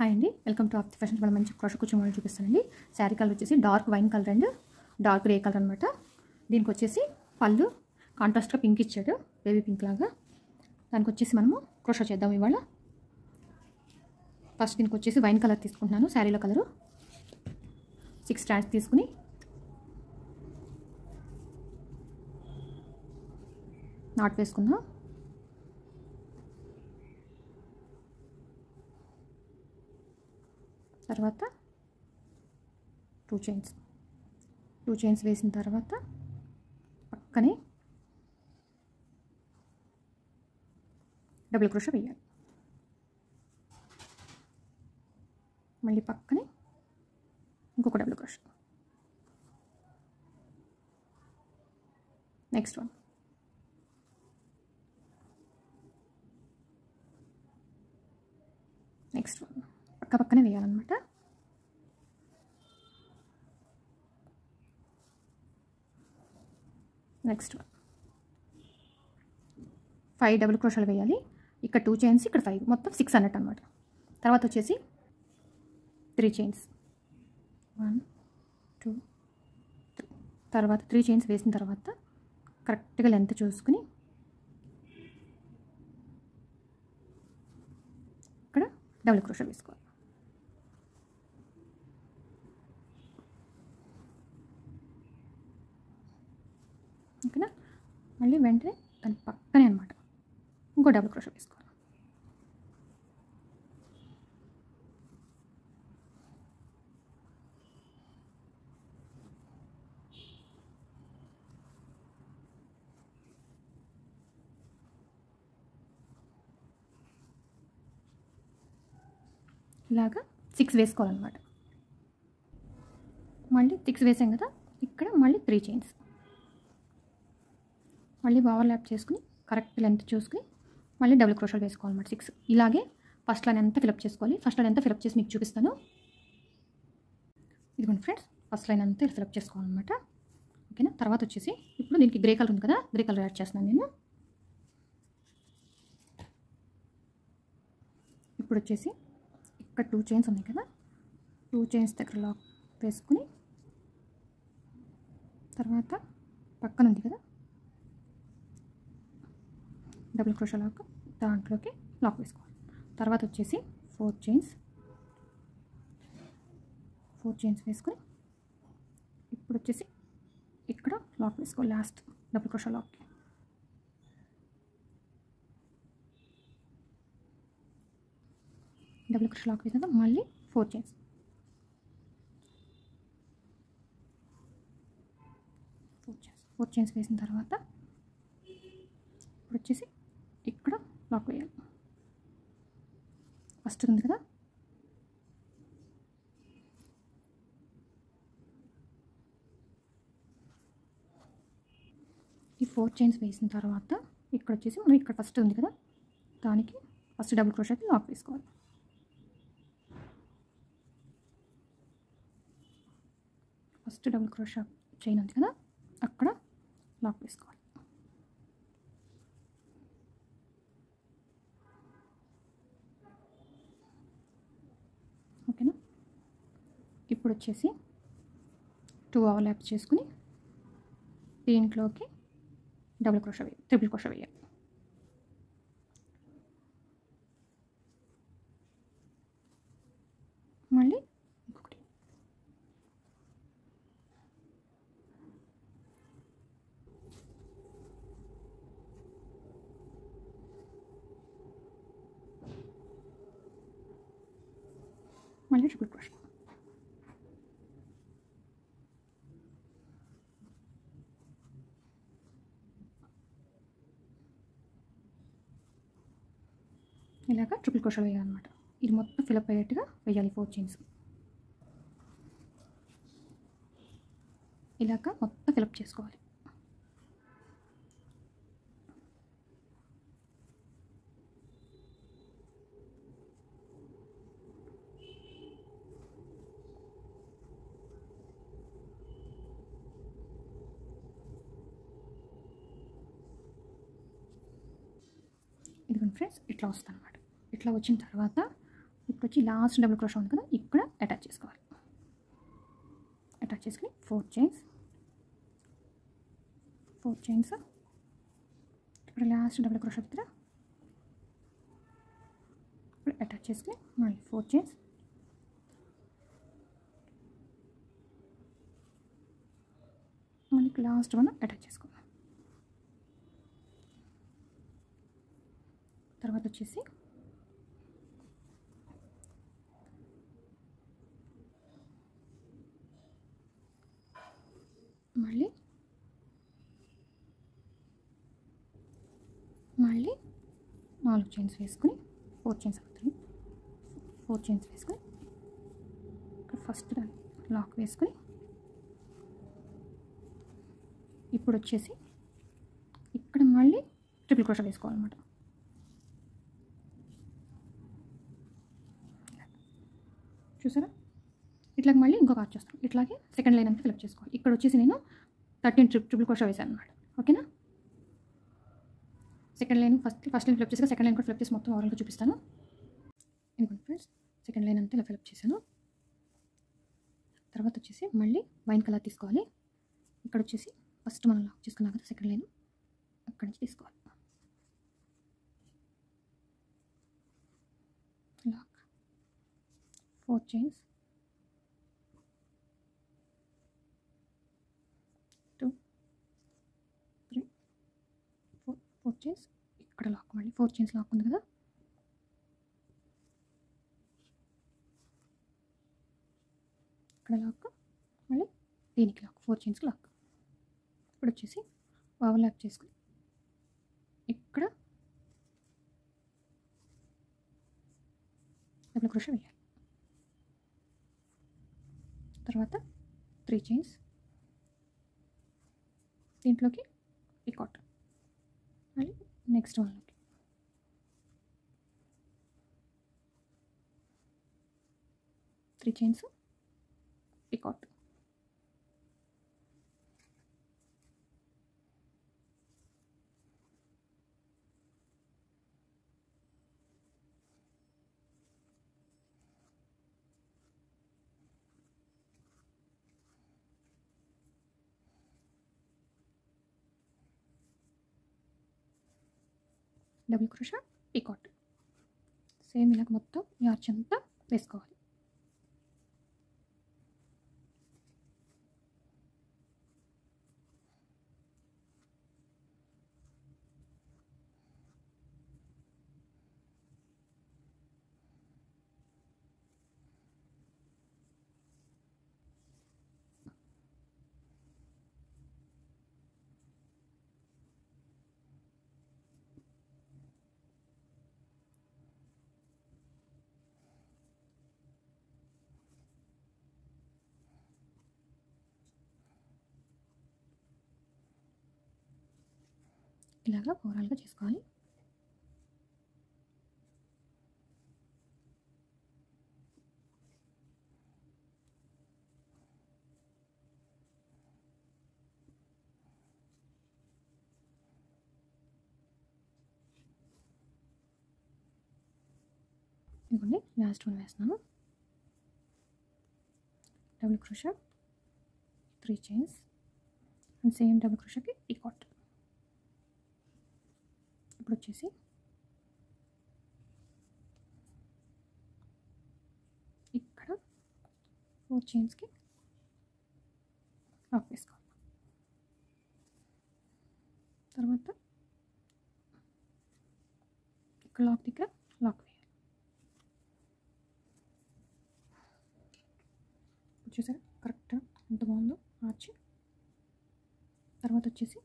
Hi అండి, welcome to ఆప్తి fashion. మనం మంచి క్రోషా కుచ్చు మోడల్ చూపిస్తానండి. శారీ కలర్ వచ్చేసి dark wine colour and dark grey colour అనమాట. దీనికి వచ్చేసి పళ్ళు కాంట్రాస్ట్గా పింక్ ఇచ్చాడు, బేబీ పింక్ లాగా. దానికి వచ్చేసి మనము క్రోషా చేద్దాం ఇవాళ. ఫస్ట్ దీనికి వచ్చేసి వైన్ కలర్ తీసుకుంటున్నాను, శారీలో కలరు 6 స్ట్రాండ్స్ తీసుకుని నాట్ వేసుకుందాం. తర్వాత 2 చైన్స్ వేసిన తర్వాత పక్కనే డబుల్ క్రోషా వేయాలి. మళ్ళీ పక్కనే ఇంకొక డబుల్ క్రోషా. నెక్స్ట్ వన్, పక్కనే వేయాలన్నమాట. నెక్స్ట్ 5 డబుల్ క్రోషాలు వేయాలి. ఇక్కడ 2 చైన్స్, ఇక్కడ 5, మొత్తం 6 అన్నట్టు అనమాట. తర్వాత వచ్చేసి 3 చైన్స్, 1 2 3. తర్వాత 3 చైన్స్ వేసిన తర్వాత కరెక్ట్గా లెంత్ చూసుకుని ఇక్కడ డబుల్ క్రోషా వేసుకోవాలి. ఓకేనా? మళ్ళీ వెంటనే దాని పక్కనే అనమాట ఇంకో డబుల్ క్రోషా వేసుకోవాలి. ఇలాగా 6 వేసుకోవాలన్నమాట. మళ్ళీ 6 వేసాం కదా, ఇక్కడ మళ్ళీ 3 చైన్స్, మళ్ళీ ఓవర్లాప్ చేసుకుని కరెక్ట్ లెంత్ చూసుకుని మళ్ళీ డబుల్ క్రోషాలు వేసుకోవాలన్నమాట. 6 ఇలాగే ఫస్ట్ లైన్ అంతా ఫిలప్ చేసుకోవాలి. ఫస్ట్ లైన్ అంతా ఫిలప్ చేసి మీకు చూపిస్తాను. ఇదిగోండి ఫ్రెండ్స్, ఫస్ట్ లైన్ అంతా ఫిలప్ చేసుకోవాలన్నమాట. ఓకేనా? తర్వాత వచ్చేసి ఇప్పుడు దీనికి గ్రే కలర్ ఉంది కదా, గ్రే కలర్ యాడ్ చేస్తున్నాను నేను. ఇప్పుడు వచ్చేసి ఇక్కడ 2 చైన్స్ ఉన్నాయి కదా, 2 చైన్స్ దగ్గర లాక్ వేసుకుని తర్వాత పక్కన ఉంది కదా డబుల్ క్రోషా లాక్, దాంట్లోకి లాక్ వేసుకోవాలి. తర్వాత వచ్చేసి 4 చైన్స్ వేసుకొని ఇప్పుడు వచ్చేసి ఇక్కడ లాక్ వేసుకోవాలి. Last double crochet lock, double crochet lock వేసినాక మళ్ళీ 4 చైన్స్ వేసిన తర్వాత ఇప్పుడు వచ్చేసి ఇక్కడ లాక్ వేయాలి. ఫస్ట్ ఉంది కదా, ఈ 4 చైన్స్ వేసిన తర్వాత ఇక్కడ వచ్చేసి మనం ఇక్కడ ఫస్ట్ ఉంది కదా, దానికి ఫస్ట్ డబుల్ క్రోషాకి లాక్ వేసుకోవాలి. ఫస్ట్ డబుల్ క్రోషా చైన్ ఉంది కదా, అక్కడ లాక్ వేసుకోవాలి. ఓకేనా? ఇప్పుడు వచ్చేసి 2 ఓవర్లాప్ చేసుకుని దీంట్లోకి డబుల్ క్రోషా వేయాలి, ట్రిపుల్ క్రోషా వేయాలి. మళ్ళీ ఇంకొకటి, మళ్ళీ ట్రిపుల్ క్రోషా. ఇలాగా ట్రిపుల్ క్రోషా వేయాలన్నమాట. ఇది మొత్తం ఫిలప్ అయ్యేట్టుగా వేయాలి. 4 చైన్స్ ఇలాగ మొత్తం ఫిలప్ చేసుకోవాలి. ఇదిగోండి ఫ్రెండ్స్, ఇట్లా వస్తుంది అన్నమాట. ఇట్లా వచ్చిన తర్వాత ఇప్పుడు వచ్చి లాస్ట్ డబుల్ క్రోషా ఉంది కదా, ఇక్కడ అటాచ్ చేసుకోవాలి. అటాచ్ చేసుకుని 4 చైన్స్ ఇక్కడ లాస్ట్ డబుల్ క్రోషా దగ్గర ఇప్పుడు అటాచ్ చేసుకుని మళ్ళీ 4 చైన్స్, మనకి లాస్ట్ వన్ అటాచ్ చేసుకోవాలి. తర్వాత వచ్చేసి మళ్ళీ 4 చైన్స్ వేసుకుని 4 చైన్స్ అవుతుంది. 4 చైన్స్ వేసుకుని ఇక్కడ ఫస్ట్ లాక్ వేసుకుని ఇప్పుడు వచ్చేసి ఇక్కడ మళ్ళీ ట్రిపుల్ క్రోషా వేసుకోవాలన్నమాట. చూసారా, ఇట్లాగ మళ్ళీ ఇంకొక ఆర్చ్ చేస్తాం. ఇట్లాగే సెకండ్ లైన్ అంతా ఫిల్అప్ చేసుకోవాలి. ఇక్కడ వచ్చేసి నేను 13 ట్రిపుల్ క్రోషా వేసాను అనమాట. ఓకేనా, second line first line fill up చేసి సెకండ్ లైన్ కూడా ఫిల్అప్ చేసి మొత్తం ఓవరాల్గా చూపిస్తాను. ఎందుకంటే ఫ్రెండ్స్ సెకండ్ లైన్ అంతా ఇలా ఫిల్అప్ చేశాను. తర్వాత వచ్చేసి మళ్ళీ వైన్ కలర్ తీసుకోవాలి. ఇక్కడ వచ్చేసి ఫస్ట్ మనం లాక్ చేసుకున్నాం కదా సెకండ్ లైన్, అక్కడి నుంచి తీసుకోవాలి. లాక్ 4 చైన్స్, 2 3 4 చైన్స్, ఇక్కడ లాక్ మళ్ళీ 4 చైన్స్ లాక్ ఉంది కదా, ఇక్కడ లాక్ మళ్ళీ దీనికి లాక్ 4 చైన్స్కి లాక్. ఇప్పుడు వచ్చేసి ఓవర్లాప్ చేసుకుని ఇక్కడ డబుల్ క్రోషా వేయాలి. తర్వాత 3 చైన్స్, దీంట్లోకి పికాట్, మళ్ళీ నెక్స్ట్ వన్లోకి 3 chains picot, double crochet picot. Same ఇలాగ మొత్తం ఈ ఆర్చ్ అంతా వేసుకోవాలి. ఇలాగా ఓవరాల్గా చేసుకోవాలి. ఇదిగోండి లాస్ట్ వన్ వేస్తున్నాను. Double crochet 3 chains and same double క్రోషాకి పికాట్. ఇప్పుడు వచ్చేసి ఇక్కడ 4 చైన్స్కి లాక్ వేసుకోవాలి. తర్వాత ఇక్కడ లాక్ దగ్గర లాక్ వేయాలి. చూసారా కరెక్ట్గా ఎంత బాగుందో ఆర్చ్. తర్వాత వచ్చేసి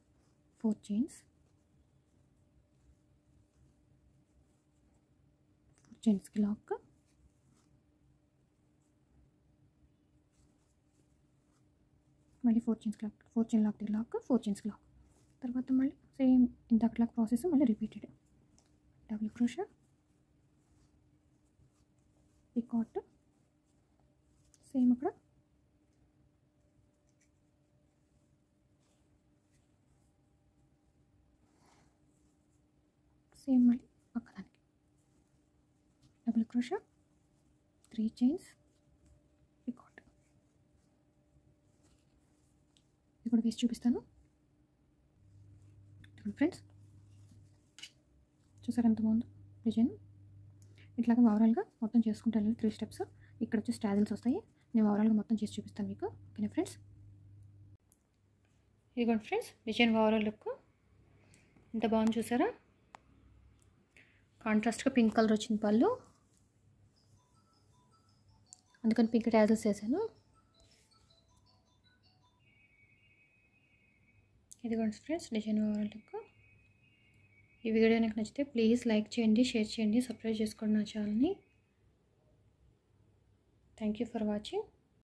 4 చైన్స్, 4 చైన్స్కి లాక్, మళ్ళీ 4 చైన్స్ లాక్, 4 చైన్ లాక్ దగ్గర లాక్, 4 చైన్స్కి లాక్. తర్వాత మళ్ళీ సేమ్ ఇంతకులాగా ప్రాసెస్ మళ్ళీ repeated. Double crochet picot, same అక్కడ సేమ్ మళ్ళీ పక్కదానికి డబుల్ క్రోషా 3 చైన్స్ రికార్డ్. ఇది కూడా వేసి చూపిస్తాను. ఫ్రెండ్స్ చూసారు ఎంత బాగుందో డిజైన్. ఇట్లాగా ఓవరాల్గా మొత్తం చేసుకుంటూ వెళ్ళాలి 3 స్టెప్స్. ఇక్కడ వచ్చి స్టాజిల్స్ వస్తాయి. నేను ఓవరాల్గా మొత్తం చేసి చూపిస్తాను మీకు. ఓకేనా ఫ్రెండ్స్? ఇదిగోండి ఫ్రెండ్స్ డిజైన్ ఓవరాల్ లుక్ ఎంత బాగుంది చూసారా. కాంట్రాస్ట్గా పింక్ కలర్ వచ్చింది పళ్ళు, అందుకని పింక్ టాజిల్స్ వేసాను. ఇదిగోండి ఫ్రెండ్స్ డిజైన్ ఓవరాల్ లుక్. ఈ వీడియో నాకు నచ్చితే ప్లీజ్ లైక్ చేయండి, షేర్ చేయండి, సబ్స్క్రైబ్ చేసుకోండి నా ఛానల్ని. Thank you for watching.